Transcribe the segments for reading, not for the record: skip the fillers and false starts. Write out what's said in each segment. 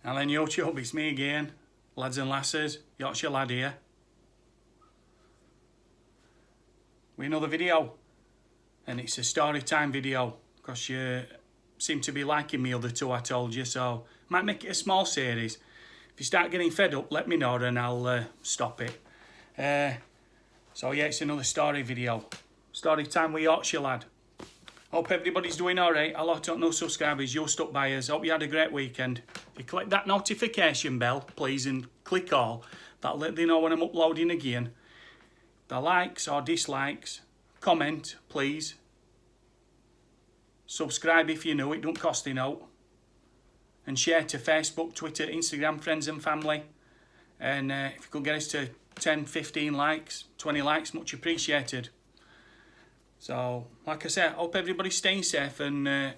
Alan YouTube, it's me again, lads and lasses, Yorkshire lad here. With another video, and it's a story time video, because you seem to be liking me other two I told you, so might make it a small series. If you start getting fed up, let me know and I'll stop it. So yeah, it's another story video. Story time with Yorkshire lad. Hope everybody's doing alright. A lot of new subscribers, you stuck by us. Hope you had a great weekend. If you click that notification bell, please, and click all, that'll let you know when I'm uploading again. The likes or dislikes, comment, please. Subscribe if you're new, it don't cost you no. And share to Facebook, Twitter, Instagram, friends and family. And if you could get us to 10, 15 likes, 20 likes, much appreciated. So, like I said, hope everybody's staying safe and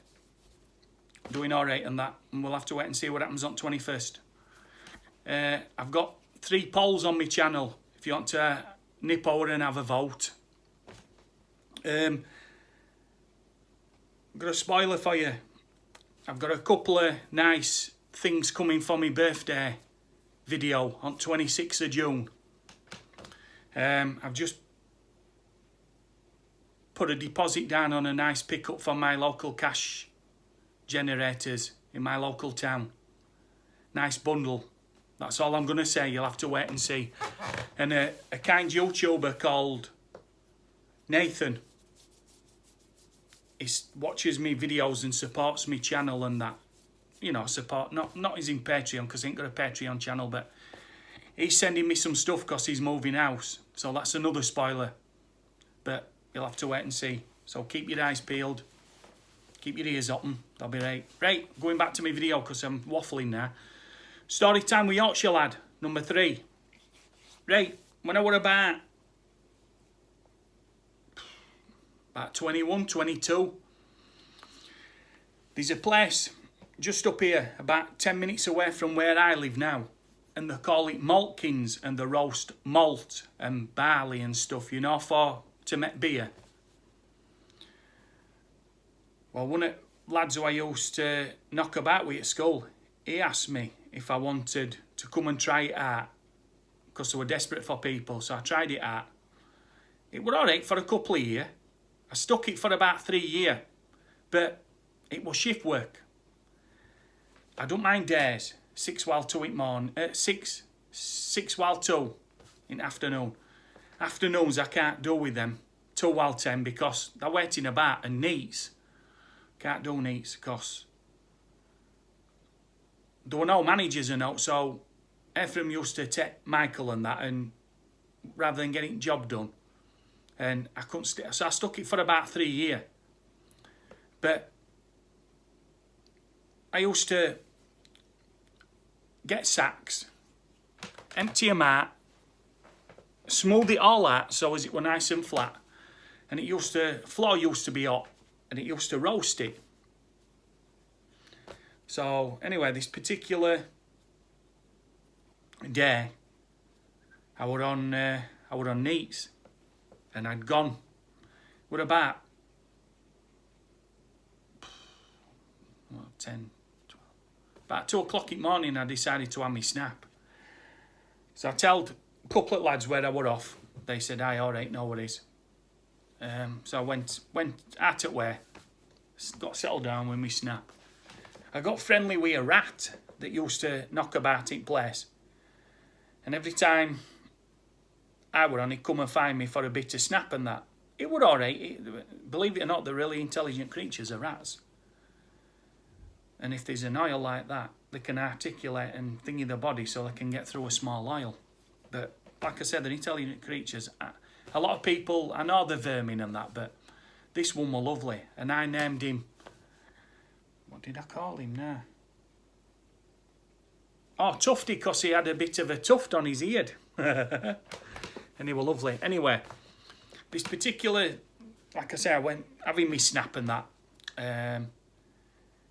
doing alright and that. And we'll have to wait and see what happens on 21st. I've got 3 polls on my channel if you want to nip over and have a vote. I've got a spoiler for you. I've got a couple of nice things coming for my birthday video on 26th of June. I've just put a deposit down on a nice pickup from my local cash generators in my local town. Nice bundle. That's all I'm going to say. You'll have to wait and see. And a kind YouTuber called Nathan, he watches me videos and supports me channel and that. You know, support. Not as in Patreon, because I ain't got a Patreon channel, but he's sending me some stuff because he's moving house. So that's another spoiler. But you'll have to wait and see. So keep your eyes peeled. Keep your ears open. That'll be right. Right, going back to my video because I'm waffling now. Story time with Yorkshire lad, number 3. Right, when I were about 21, 22, there's a place just up here, about 10 minutes away from where I live now. And they call it Maltkins, and they roast malt and barley and stuff, you know, to make beer. Well, one of the lads who I used to knock about with at school, he asked me if I wanted to come and try it out, because they were desperate for people, so I tried it out. It was alright for a couple of years. I stuck it for about 3 years, but it was shift work. I don't mind days, 6 while 2 in morning, 6 while 2 in afternoon. Afternoons I can't do with them, 2 while 10, because they're waiting about and neats. Can't do neats because there were no managers and all, so Ephraim used to take Michael and that, and rather than getting the job done. And I couldn't stay, so I stuck it for about 3 years. But I used to get sacks, empty them out, smooth it all out so as it were nice and flat. And flour used to be hot, and it used to roast it. So anyway, this particular day, I were on neats, and I'd gone. We're about 10, 12. About 2 o'clock in the morning, I decided to have me snap. So I told a couple of lads where I were off. They said, "Aye, all right, no worries." So I went out at where, got settled down with me snap. I got friendly with a rat that used to knock about in place. And every time I were on, he'd come and find me for a bit of snap and that. It were alright. Believe it or not, they're really intelligent creatures, are rats. And if there's an oil like that, they can articulate and thingy their body so they can get through a small oil. But like I said, they're intelligent creatures. A lot of people, I know they're vermin and that, but this one were lovely. And I named him, what did I call him now? Oh, Tufty, because he had a bit of a tuft on his ear. And he were lovely. Anyway, this particular, like I say, I went having me snap and that.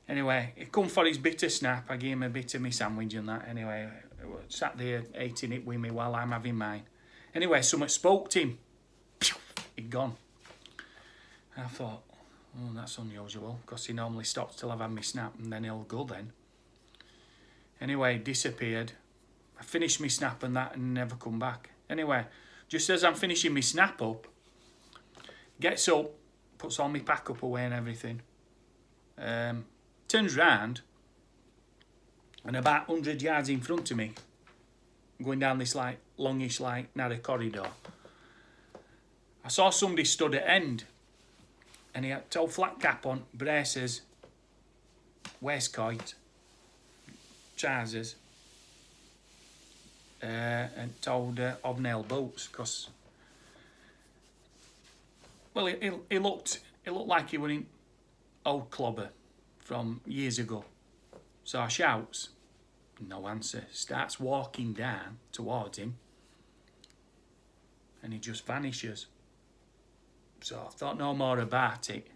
Anyway, he come for his bit of snap. I gave him a bit of my sandwich and that. Anyway, sat there eating it with me while I'm having mine. Anyway, something spoke to him. He'd gone. I thought, oh, that's unusual, because he normally stops till I've had my snap and then he'll go then. Anyway, disappeared. I finished my snap and that and never come back. Anyway, just as I'm finishing my snap up, gets up, puts all my pack up away and everything. Turns round, and about 100 yards in front of me, going down this like longish, like narrow corridor, I saw somebody stood at end, and he had a flat cap on, braces, waistcoat, trousers, and told hobnail boots, because well, he looked like he were in old clobber from years ago. So I shouts, no answer. Starts walking down towards him, and he just vanishes. So I thought no more about it.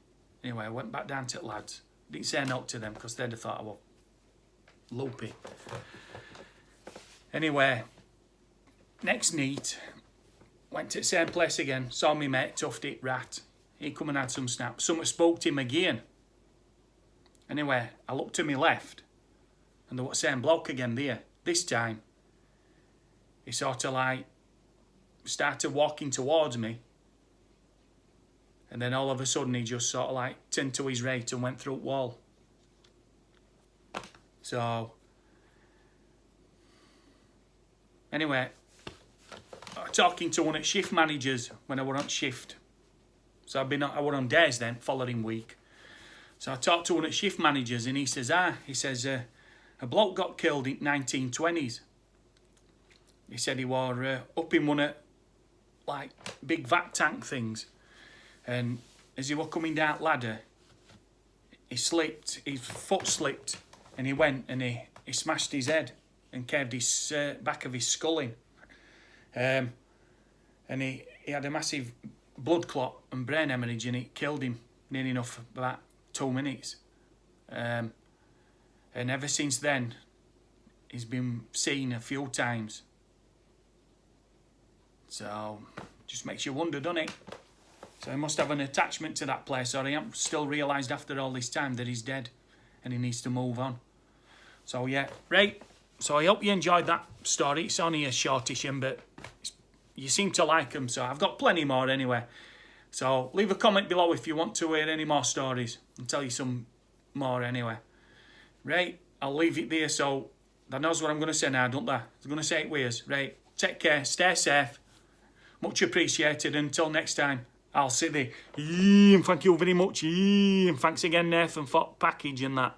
Anyway, I went back down to the lads. Didn't say no to them because they'd have thought I was loopy. Anyway, next night, went to the same place again. Saw me mate, Tufty, rat. He come and had some snaps. Someone spoke to him again. Anyway, I looked to my left, and there was the same bloke again there. This time, he sort of like started walking towards me, and then all of a sudden he just sort of like turned to his right and went through the wall. So, anyway, I was talking to one of the shift managers when I were on shift. So I were on days then, following week. So I talked to one of the shift managers, and he says, a bloke got killed in 1920s. He said he were up in one of like big vac tank things, and as he were coming down the ladder, he slipped, his foot slipped, and he went and he smashed his head and caved his back of his skull in. And he had a massive blood clot and brain hemorrhage, and it killed him nearly enough about 2 minutes. And ever since then, he's been seen a few times. So, just makes you wonder, doesn't it? So he must have an attachment to that place, or he hasn't still realised after all this time that he's dead and he needs to move on. So yeah, right. So I hope you enjoyed that story. It's only a shortish one, but you seem to like them, so I've got plenty more anyway. So leave a comment below if you want to hear any more stories and tell you some more anyway. Right, I'll leave it there, so that knows what I'm going to say now, don't they? I'm going to say it with us. Right, take care, stay safe. Much appreciated. Until next time, I'll see you. Thank you very much. And thanks again, Nathan, for package and that.